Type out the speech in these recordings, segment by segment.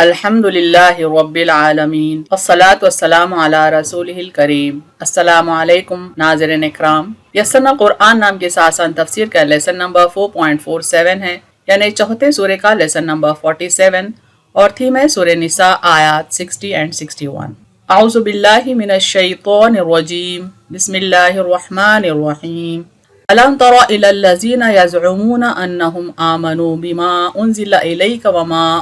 الحمدللہ رب العالمین والصلاة والسلام علی رسولہ الکریم۔ السلام علیکم ناظرین اکرام۔ یسرنا قرآن نام کے ساتھ تفسیر کا لیسن نمبر 4.47 ہے، یعنی چوتھے سورہ کا لیسن نمبر 47 اور تھیم ہے سورہ نساء آیات 60 and 61۔ اعوذ باللہ من الشیطان الرجیم، بسم اللہ الرحمن الرحیم۔ أَلَمْ تَرَ إِلَى الَّذِينَ يَزْعُمُونَ أَنَّهُمْ آمَنُوا بِمَا أُنزِلَ إِلَيْكَ وَمَا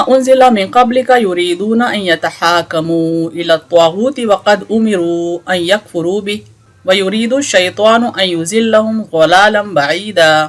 أُنزِلَ مِن قَبْلِكَ يُرِيدُونَ أَن يَتَحَاكَمُوا إِلَى الطَّاغُوتِ وَقَدْ أُمِرُوا أَن يَكْفُرُوا بِهِ وَيُرِيدُ الشَّيْطَانُ أَن يُضِلَّهُمْ ضَلَالًا بَعِيدًا۔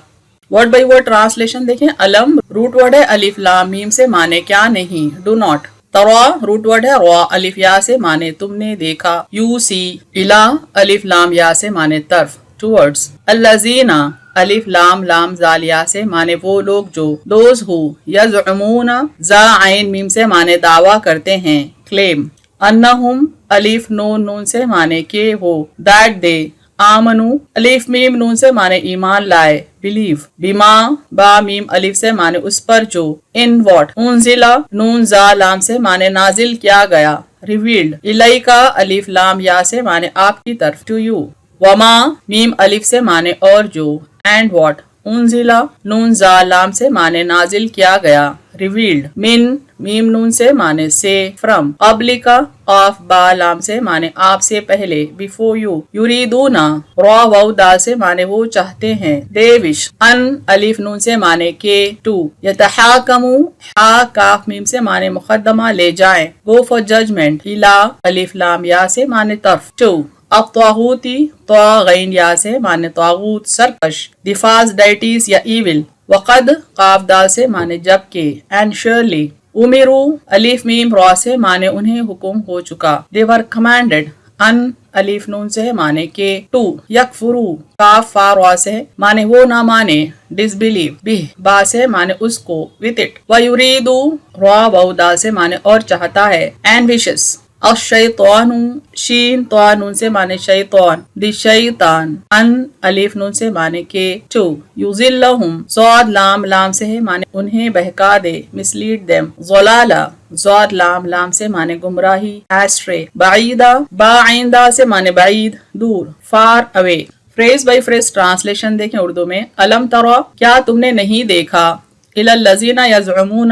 ورڈ بائی ورڈ ٹرانسلیشن دیکھیں۔ علم روٹ ورڈ ہے الف لام میم سے، معنی کیا نہیں، ڈو ناٹ۔ ترا روٹ ورڈ ہے را الف یا سے، معنی تم نے دیکھا، یو سی۔ الا الف لام یا سے، معنی طرف، ٹورڈز۔ الذین الف لام لام زال یا سے، معنی وہ لوگ جو، دوز ہو۔ یزعمون زا عین میم سے، معنی دعویٰ کرتے ہیں، کلیم۔ انہم الف نون نون سے، معنی کہ وہ، دیٹ دے۔ آمنو الف میم نون سے، معنی ایمان لائے، بلیو۔ بما با میم الف سے، معنی اس پر جو، ان واٹ۔ انزلہ نون زا لام سے، معنی نازل کیا گیا، ریویلڈ۔ الیکا الف لام یا سے، معنی آپ کی طرف، ٹو یو۔ وما میم الف سے، معنی اور جو، اینڈ واٹ۔ انزلہ نون زا لام سے، معنی نازل کیا گیا، ریویلڈ۔ من میم نون سے، معنی سے، فرم۔ قبلکا قاف با لام سے، معنی آپ سے پہلے، بیفور یو۔ یریدونا را واو دال سے، معنی وہ چاہتے ہیں، دے وش۔ ان الف نون سے، معنی کے، ٹو۔ یتحاکمو حا کاف میم سے، معنی مقدمہ لے جائیں، گو فار ججمنٹ۔ الا الف لام یا سے، معنی طرف، ٹو۔ الطاغوتی طا غین یا سے، معنی طاغوت، سرکش، دی فالس ڈائٹیز یا ایول۔ وقد قاف دال سے، معنی جب کہ، اینڈ شیورلی۔ امرو الف میم را سے، معنی انہیں حکم ہو چکا، they were commanded۔ ان الف نون سے، معنی کہ، ٹو۔ یکفرو کاف فا را سے، معنی وہ نہ مانے، disbelieve۔ بہ با سے، معنی اس کو، with it۔ ویریدو را واو دال سے، معنی اور چاہتا ہے، and wishes۔ الشیطان شین طا نون سے، معنی شیطان، دی شیطان۔ ان الف نون سے، معنی کہ، ٹو۔ یضلہم صاد لام لام سے ہے، معنی انہیں بہکا دے، mislead them۔ ضلالہ ضاد لام لام سے، معنی گمراہی، astray۔ بعیدہ با عین دا سے، معنی بعید، دور، far away۔ Phrase by phrase translation دیکھیں اردو میں۔ الم ترا کیا تم نے نہیں دیکھا، الی الذین یزعمون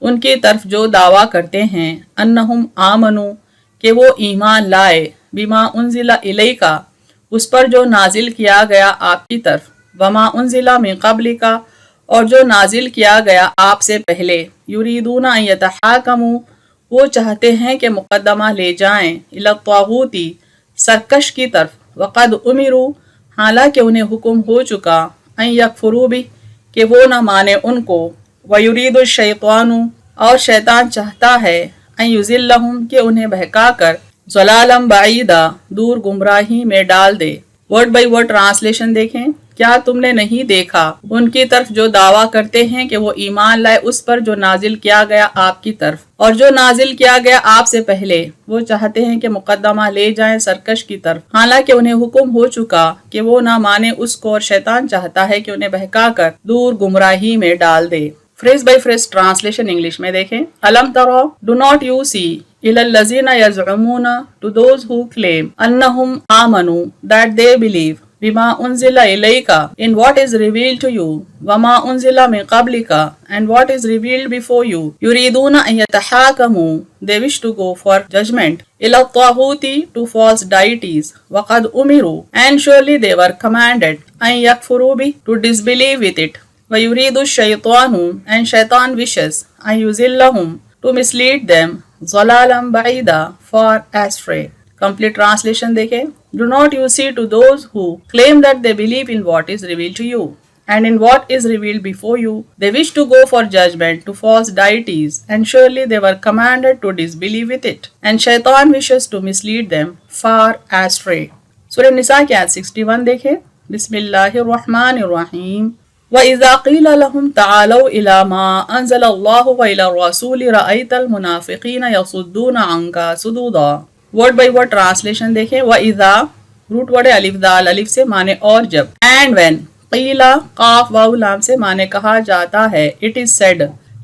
ان کی طرف جو دعویٰ کرتے ہیں، انہم آمنو کہ وہ ایمان لائے، بما انزل الیکا اس پر جو نازل کیا گیا آپ کی طرف، وما انزل من قبلک اور جو نازل کیا گیا آپ سے پہلے، یریدون ان یتحاکموا وہ چاہتے ہیں کہ مقدمہ لے جائیں، الی الطاغوت سرکش کی طرف، وقد امروا حالانکہ انہیں حکم ہو چکا، ان یکفروا بہ کہ وہ نہ مانے ان کو، وَيُرِيدُ الشَّيْطَانُ اور شیطان چاہتا ہے، ان یضلہم کہ انہیں بہکا کر، ضلالا بعیدا دور گمراہی میں ڈال دے۔ ورڈ بائی ورڈ ٹرانسلیشن دیکھیں۔ کیا تم نے نہیں دیکھا ان کی طرف جو دعویٰ کرتے ہیں کہ وہ ایمان لائے اس پر جو نازل کیا گیا آپ کی طرف، اور جو نازل کیا گیا آپ سے پہلے، وہ چاہتے ہیں کہ مقدمہ لے جائیں سرکش کی طرف، حالانکہ انہیں حکم ہو چکا کہ وہ نہ مانے اس کو، اور شیطان چاہتا ہے کہ انہیں بہکا کر دور گمراہی میں ڈال دے۔ Phrase by phrase translation English میں دیکھیں۔ الم ترا ڈو ناٹ یو سی، الی الذین یزعمون ٹو دوز ہو کلیم، انہم آمنوا دیٹ دے بلیو، بما انزل الیک in what is revealed to you، وما انزل من قبلک and what is revealed before you، یریدون in یتحاکموا they wish to go for judgment، الی الطاغوت to false deities، وقد امروا and surely they were commanded، ان یکفروا بہ to disbelieve with it، ویرید الشیطان and شیطان wishes، in یضلہم to mislead them، ضلالا بعیدا far astray۔ Complete translation دیکھیں۔ Do not you see to those who claim that they believe in what is revealed to you, and in what is revealed before you, they wish to go for judgment to false deities, and surely they were commanded to disbelieve with it, and shaitan wishes to mislead them far astray۔ سورہ نساء کی آیت 61 دیکھیں۔ بسم اللہ الرحمن الرحیم۔ وَإِذَا قِيلَ لَهُمْ تَعَالَوْا إِلَى مَا أَنزَلَ اللَّهُ وَإِلَى الرَّسُولِ رَأَيْتَ الْمُنَافِقِينَ يَصُدُّونَ عَنْكَ صُدُودًا۔ ورڈ بائی ورڈ ٹرانسلیشن دیکھیں۔ وَإِذَا روٹ ورڈ الف دال الف سے، معنی اور جب، اینڈ وین، قیلا قاف واو لام سے، معنی کہا جاتا ہے، اٹ از سیڈ،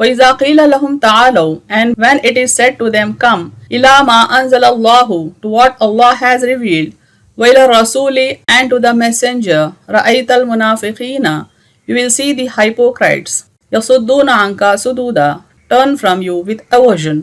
وَإِذَا قِيلَ لَهُمْ تَعَالَوْا, and when it is said to them, come, إِلَى مَا أَنزَلَ اللَّهُ, to what Allah has revealed, وَإِلَى الرَّسُولِ, and to the messenger, رَأَيْتَ الْمُنَافِقِينَ, you will see the hypocrites, يَصُدُّونَ عَنْكَ صُدُودًا, turn from you with aversion.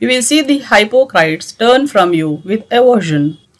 you will see the hypocrites turn from you with aversion.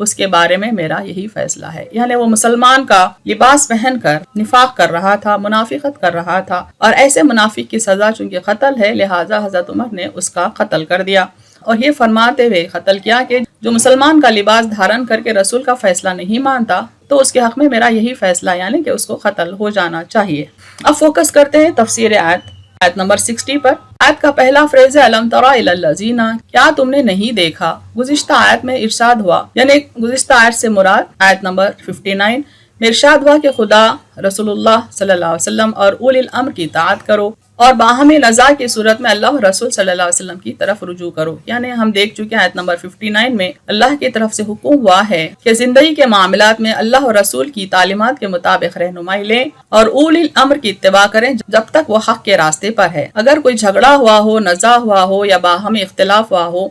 اس کے بارے میں میرا یہی فیصلہ ہے. یعنی وہ مسلمان کا لباس پہن کر نفاق کر رہا تھا، منافقت کر رہا تھا، اور ایسے منافق کی سزا چونکہ قتل ہے لہٰذا حضرت عمر نے اس کا قتل کر دیا. اور یہ فرماتے ہوئے قتل کیا کہ جو مسلمان کا لباس دھارن کر کے رسول کا فیصلہ نہیں مانتا تو اس کے حق میں میرا یہی فیصلہ، یعنی کہ اس کو قتل ہو جانا چاہیے. اب فوکس کرتے ہیں تفسیر آیت نمبر 60 پر. آیت کا پہلا فریز ہے الم تری الی الذین، کیا تم نے نہیں دیکھا. گزشتہ آیت میں ارشاد ہوا، یعنی گزشتہ آیت سے مراد آیت نمبر 59 میں ارشاد ہوا کہ خدا، رسول اللہ صلی اللہ علیہ وسلم اور اولی الامر کی اطاعت کرو اور باہمی نزاع کی صورت میں اللہ اور رسول صلی اللہ علیہ وسلم کی طرف رجوع کرو. یعنی ہم دیکھ چکے ہیں آیت نمبر 59 میں اللہ کی طرف سے حکم ہوا ہے کہ زندگی کے معاملات میں اللہ اور رسول کی تعلیمات کے مطابق رہنمائی لیں اور اولی الامر کی اتباع کریں جب تک وہ حق کے راستے پر ہے. اگر کوئی جھگڑا ہوا ہو، نزاع ہوا ہو یا باہمی اختلاف ہوا ہو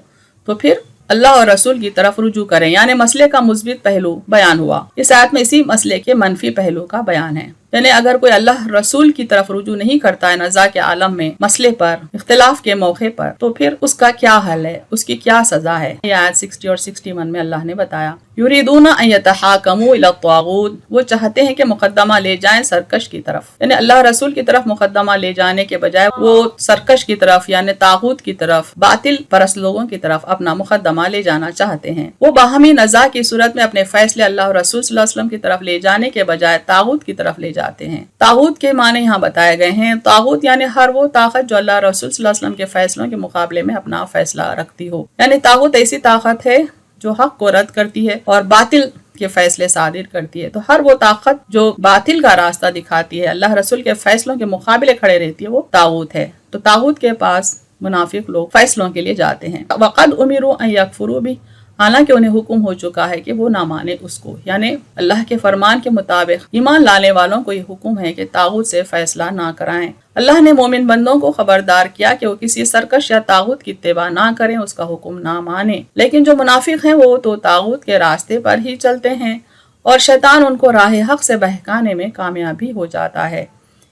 تو پھر اللہ اور رسول کی طرف رجوع کریں. یعنی مسئلے کا مثبت پہلو بیان ہوا. اس آیت میں اسی مسئلے کے منفی پہلو کا بیان ہے. یعنی اگر کوئی اللہ رسول کی طرف رجوع نہیں کرتا ہے نزاع کے عالم میں، مسئلے پر، اختلاف کے موقع پر، تو پھر اس کا کیا حل ہے، اس کی کیا سزا ہے. یہ آیت 60 اور 61 میں اللہ نے بتایا. یریدون ان یتحاکموا الی الطاغوت، وہ چاہتے ہیں کہ مقدمہ لے جائیں سرکش کی طرف. یعنی اللہ رسول کی طرف مقدمہ لے جانے کے بجائے وہ سرکش کی طرف یعنی طاغوت کی طرف، باطل پرست لوگوں کی طرف اپنا مقدمہ لے جانا چاہتے ہیں. وہ باہمی نزاع کی صورت میں اپنے فیصلے اللہ اور رسول صلی اللہ علیہ وسلم کی طرف لے جانے کے بجائے طاغوت کی طرف لے جاتے ہیں. طاغوت کے معنی یہاں بتائے گئے ہیں. طاغوت یعنی ہر وہ طاقت جو اللہ رسول صلی اللہ علیہ وسلم کے فیصلوں کے مقابلے میں اپنا فیصلہ رکھتی ہو. یعنی طاغوت ایسی طاقت ہے جو حق کو رد کرتی ہے اور باطل کے فیصلے صادر کرتی ہے. تو ہر وہ طاقت جو باطل کا راستہ دکھاتی ہے، اللہ رسول کے فیصلوں کے مقابلے کھڑے رہتی ہے، وہ طاغوت ہے. تو طاغوت کے پاس منافق لوگ فیصلوں کے لیے جاتے ہیں. وقد امروا ان یکفروا بہ، حالانکہ انہیں حکم ہو چکا ہے کہ وہ نہ مانے اس کو. یعنی اللہ کے فرمان کے مطابق ایمان لانے والوں کو یہ حکم ہے کہ طاغوت سے فیصلہ نہ کرائیں. اللہ نے مومن بندوں کو خبردار کیا کہ وہ کسی سرکش یا طاغوت کی اتباع نہ کریں، اس کا حکم نہ مانیں. لیکن جو منافق ہیں وہ تو طاغوت کے راستے پر ہی چلتے ہیں اور شیطان ان کو راہ حق سے بہکانے میں کامیابی ہو جاتا ہے.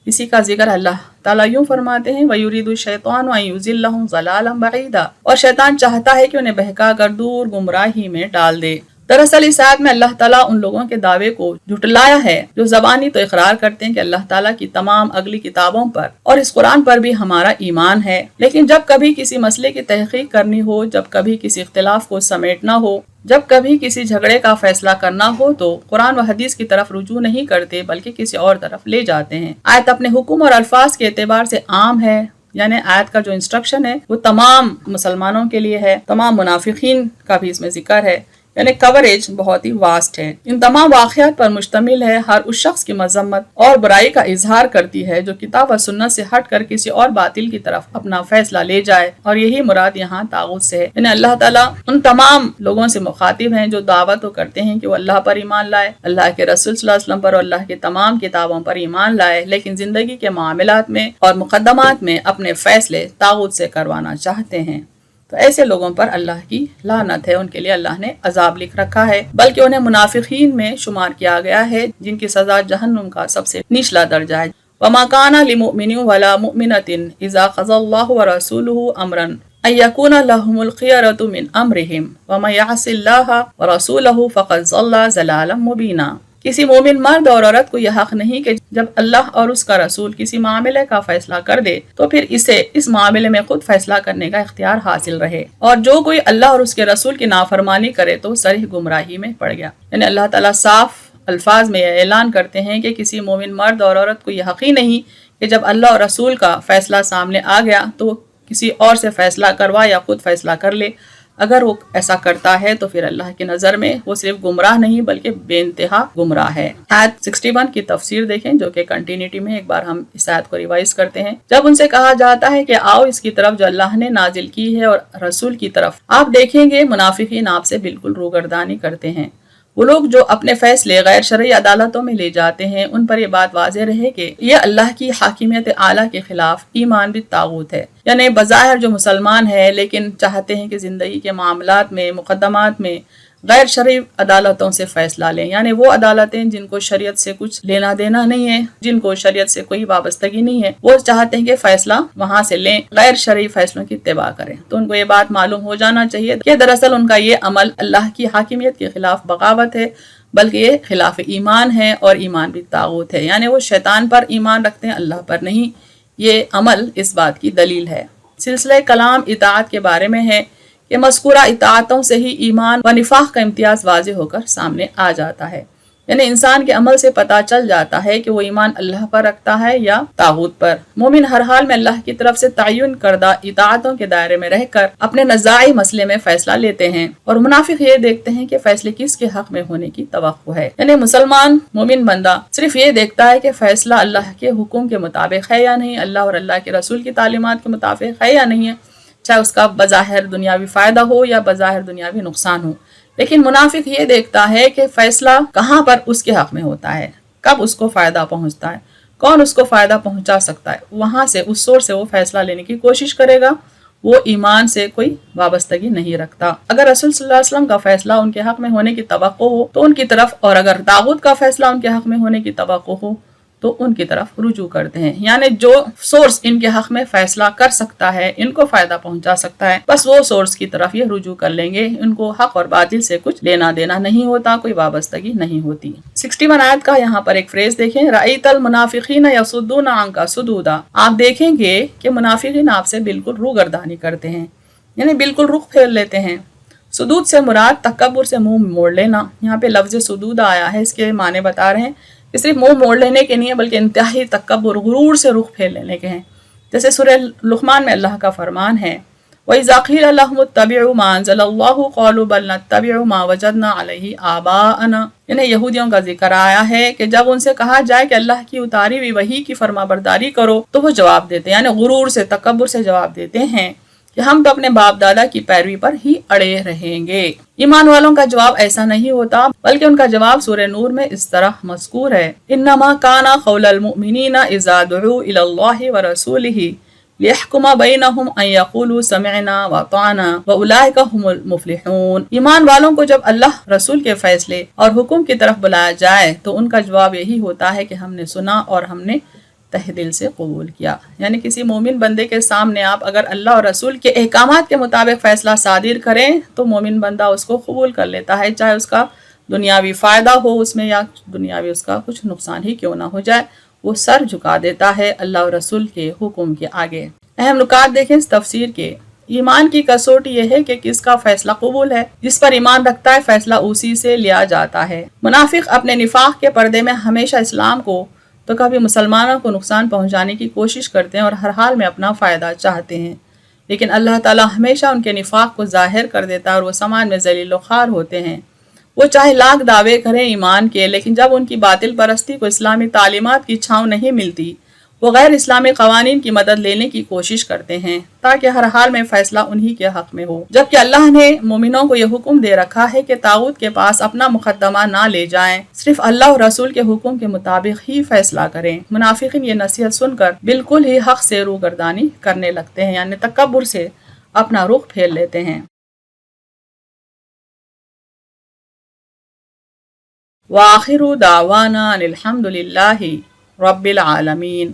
اسی کا ذکر اللہ تعالیٰ یوں فرماتے ہیں وَيُرِيدُ الشَّيْطَانُ أَن يُضِلَّهُمْ ضَلَالًا بَعِيدًا، اور شیطان چاہتا ہے کہ انہیں بہکا کر دور گمراہی میں ڈال دے. دراصل اس آیت میں اللہ تعالیٰ ان لوگوں کے دعوے کو جھٹلایا ہے جو زبانی تو اقرار کرتے ہیں کہ اللہ تعالیٰ کی تمام اگلی کتابوں پر اور اس قرآن پر بھی ہمارا ایمان ہے، لیکن جب کبھی کسی مسئلے کی تحقیق کرنی ہو، جب کبھی کسی اختلاف کو سمیٹنا ہو، جب کبھی کسی جھگڑے کا فیصلہ کرنا ہو تو قرآن و حدیث کی طرف رجوع نہیں کرتے بلکہ کسی اور طرف لے جاتے ہیں. آیت اپنے حکم اور الفاظ کے اعتبار سے عام ہے، یعنی آیت کا جو انسٹرکشن ہے وہ تمام مسلمانوں کے لیے ہے، تمام منافقین کا بھی اس میں ذکر ہے. یعنی کوریج بہت ہی واسٹ ہے. ان تمام واقعات پر مشتمل ہے. ہر اس شخص کی مذمت اور برائی کا اظہار کرتی ہے جو کتاب و سنت سے ہٹ کر کسی اور باطل کی طرف اپنا فیصلہ لے جائے، اور یہی مراد یہاں طاغوت سے ہے. یعنی اللہ تعالیٰ ان تمام لوگوں سے مخاطب ہیں جو دعوت تو کرتے ہیں کہ وہ اللہ پر ایمان لائے، اللہ کے رسول صلی اللہ علیہ وسلم پر اور اللہ کی تمام کتابوں پر ایمان لائے، لیکن زندگی کے معاملات میں اور مقدمات میں اپنے فیصلے طاغوت سے کروانا چاہتے ہیں. تو ایسے لوگوں پر اللہ کی لعنت ہے، ان کے لیے اللہ نے عذاب لکھ رکھا ہے، بلکہ انہیں منافقین میں شمار کیا گیا ہے جن کی سزا جہنم کا سب سے نچلا درجہ ہے. وَمَا كَانَ لِمُؤْمِنٍ وَلَا مُؤْمِنَةٍ إِذَا قَضَى اللَّهُ وَرَسُولُهُ أَمْرًا أَن يَكُونَ لَهُمُ الْخِيَرَةُ مِنْ أَمْرِهِمْ وَمَن يَعْصِ اللَّهَ وَرَسُولَهُ فَقَدْ ضَلَّ ضَلَالًا مُبِينًا. کسی مومن مرد اور عورت کو یہ حق نہیں کہ جب اللہ اور اس کا رسول کسی معاملے کا فیصلہ کر دے تو پھر اسے اس معاملے میں خود فیصلہ کرنے کا اختیار حاصل رہے، اور جو کوئی اللہ اور اس کے رسول کی نافرمانی کرے تو صریح گمراہی میں پڑ گیا. یعنی اللہ تعالیٰ صاف الفاظ میں یہ اعلان کرتے ہیں کہ کسی مومن مرد اور عورت کو یہ حق ہی نہیں کہ جب اللہ اور رسول کا فیصلہ سامنے آ گیا تو کسی اور سے فیصلہ کروا یا خود فیصلہ کر لے. اگر وہ ایسا کرتا ہے تو پھر اللہ کی نظر میں وہ صرف گمراہ نہیں بلکہ بے انتہا گمراہ ہے. آیت 61 کی تفسیر دیکھیں جو کہ کنٹینیوٹی میں ایک بار ہم اس آیت کو ریوائز کرتے ہیں. جب ان سے کہا جاتا ہے کہ آؤ اس کی طرف جو اللہ نے نازل کی ہے اور رسول کی طرف، آپ دیکھیں گے منافقین آپ سے بالکل روگردانی کرتے ہیں. وہ لوگ جو اپنے فیصلے غیر شرعی عدالتوں میں لے جاتے ہیں ان پر یہ بات واضح رہے کہ یہ اللہ کی حاکمیت اعلیٰ کے خلاف ایمان بالطاغوت ہے. یعنی بظاہر جو مسلمان ہے لیکن چاہتے ہیں کہ زندگی کے معاملات میں، مقدمات میں غیر شرعی عدالتوں سے فیصلہ لیں، یعنی وہ عدالتیں جن کو شریعت سے کچھ لینا دینا نہیں ہے، جن کو شریعت سے کوئی وابستگی نہیں ہے، وہ چاہتے ہیں کہ فیصلہ وہاں سے لیں، غیر شرعی فیصلوں کی اتباع کریں۔ تو ان کو یہ بات معلوم ہو جانا چاہیے کہ دراصل ان کا یہ عمل اللہ کی حاکمیت کے خلاف بغاوت ہے، بلکہ یہ خلاف ایمان ہے، اور ایمان بھی طاغوت ہے، یعنی وہ شیطان پر ایمان رکھتے ہیں، اللہ پر نہیں۔ یہ عمل اس بات کی دلیل ہے۔ سلسلہ کلام اطاعت کے بارے میں ہے کہ مذکورہ اطاعتوں سے ہی ایمان و نفاق کا امتیاز واضح ہو کر سامنے آ جاتا ہے، یعنی انسان کے عمل سے پتہ چل جاتا ہے کہ وہ ایمان اللہ پر رکھتا ہے یا طاغوت پر۔ مومن ہر حال میں اللہ کی طرف سے تعین کردہ اطاعتوں کے دائرے میں رہ کر اپنے نزاعی مسئلے میں فیصلہ لیتے ہیں، اور منافق یہ دیکھتے ہیں کہ فیصلے کس کے حق میں ہونے کی توقع ہے، یعنی مسلمان مومن بندہ صرف یہ دیکھتا ہے کہ فیصلہ اللہ کے حکم کے مطابق ہے یا نہیں، اللہ اور اللہ کے رسول کی تعلیمات کے مطابق ہے یا نہیں ہے، چاہے اس کا بظاہر دنیاوی فائدہ ہو یا بظاہر دنیاوی نقصان ہو۔ لیکن منافق یہ دیکھتا ہے کہ فیصلہ کہاں پر اس کے حق میں ہوتا ہے، کب اس کو فائدہ پہنچتا ہے، کون اس کو فائدہ پہنچا سکتا ہے، وہاں سے اس سور سے وہ فیصلہ لینے کی کوشش کرے گا۔ وہ ایمان سے کوئی وابستگی نہیں رکھتا۔ اگر رسول صلی اللہ علیہ وسلم کا فیصلہ ان کے حق میں ہونے کی توقع ہو تو ان کی طرف، اور اگر طاغوت کا فیصلہ ان کے حق میں ہونے کی توقع ہو تو ان کی طرف رجوع کرتے ہیں، یعنی جو سورس ان کے حق میں فیصلہ کر سکتا ہے، ان کو فائدہ پہنچا سکتا ہے، بس وہ سورس کی طرف یہ رجوع کر لیں گے، ان کو حق اور باطل سے کچھ لینا دینا نہیں ہوتا، کوئی وابستگی نہیں ہوتی۔ 61 آیت کا یہاں پر ایک فریز دیکھیں، رَأَيْتَ الْمُنَافِقِينَ يَصُدُّونَ عَنْكَ صُدُودًا، آپ دیکھیں گے کہ منافقین آپ سے بالکل روگردانی کرتے ہیں، یعنی بالکل رخ پھیر لیتے ہیں۔ سدود سے مراد تکبر سے منہ موڑ لینا، یہاں پہ لفظ سدود آیا ہے، اس کے معنی بتا رہے ہیں کہ صرف منہ موڑ لینے کے نہیں ہے، بلکہ انتہائی تکبر، غرور سے رخ پھیر لینے کے ہیں۔ جیسے سورہ لقمان میں اللہ کا فرمان ہے، وَإِذَا قِيلَ لَهُمُ اتَّبِعُوا مَا أَنزَلَ اللَّهُ قَالُوا بَلْ نَتَّبِعُ مَا وَجَدْنَا عَلَيْهِ آبَاءَنَا، یعنی یہودیوں کا ذکر آیا ہے کہ جب ان سے کہا جائے کہ اللہ کی اتاری ہوئی وحی کی فرما برداری کرو تو وہ جواب دیتے ہیں، یعنی غرور سے، تکبر سے جواب دیتے ہیں کہ ہم تو اپنے باپ دادا کی پیروی پر ہی اڑے رہیں گے۔ ایمان والوں کا جواب ایسا نہیں ہوتا، بلکہ ان کا جواب سورہ نور میں اس طرح مذکور ہے، انما کان قول المؤمنین اذا دعوا الی اللہ ورسولہ لیحکم بینہم ان یقولوا سمعنا واطعنا واولئک هم المفلحون۔ ایمان والوں کو جب اللہ رسول کے فیصلے اور حکم کی طرف بلایا جائے تو ان کا جواب یہی ہوتا ہے کہ ہم نے سنا اور ہم نے تہ دل سے قبول کیا، یعنی کسی مومن بندے کے سامنے آپ اگر اللہ اور رسول کے احکامات کے مطابق فیصلہ صادر کریں تو مومن بندہ اس کو قبول کر لیتا ہے، چاہے اس کا دنیاوی فائدہ ہو اس میں یا دنیاوی اس کا کچھ نقصان ہی کیوں نہ ہو جائے، وہ سر جھکا دیتا ہے اللہ اور رسول کے حکم کے آگے۔ اہم نکات دیکھیں اس تفسیر کے۔ ایمان کی کسوٹی یہ ہے کہ کس کا فیصلہ قبول ہے، جس پر ایمان رکھتا ہے فیصلہ اسی سے لیا جاتا ہے۔ منافق اپنے نفاق کے پردے میں ہمیشہ اسلام کو تو کبھی مسلمانوں کو نقصان پہنچانے کی کوشش کرتے ہیں اور ہر حال میں اپنا فائدہ چاہتے ہیں، لیکن اللہ تعالیٰ ہمیشہ ان کے نفاق کو ظاہر کر دیتا ہے اور وہ سماج میں ذلیل و خوار ہوتے ہیں۔ وہ چاہے لاکھ دعوے کریں ایمان کے، لیکن جب ان کی باطل پرستی کو اسلامی تعلیمات کی چھاؤں نہیں ملتی، وہ غیر اسلامی قوانین کی مدد لینے کی کوشش کرتے ہیں تاکہ ہر حال میں فیصلہ انہی کے حق میں ہو، جبکہ اللہ نے مومنوں کو یہ حکم دے رکھا ہے کہ طاغوت کے پاس اپنا مقدمہ نہ لے جائیں، صرف اللہ اور رسول کے حکم کے مطابق ہی فیصلہ کریں۔ منافقین یہ نصیحت سن کر بالکل ہی حق سے روگردانی کرنے لگتے ہیں، یعنی تکبر سے اپنا رخ پھیر لیتے ہیں۔ وآخر دعوانا ان الحمد للہ رب العالمین۔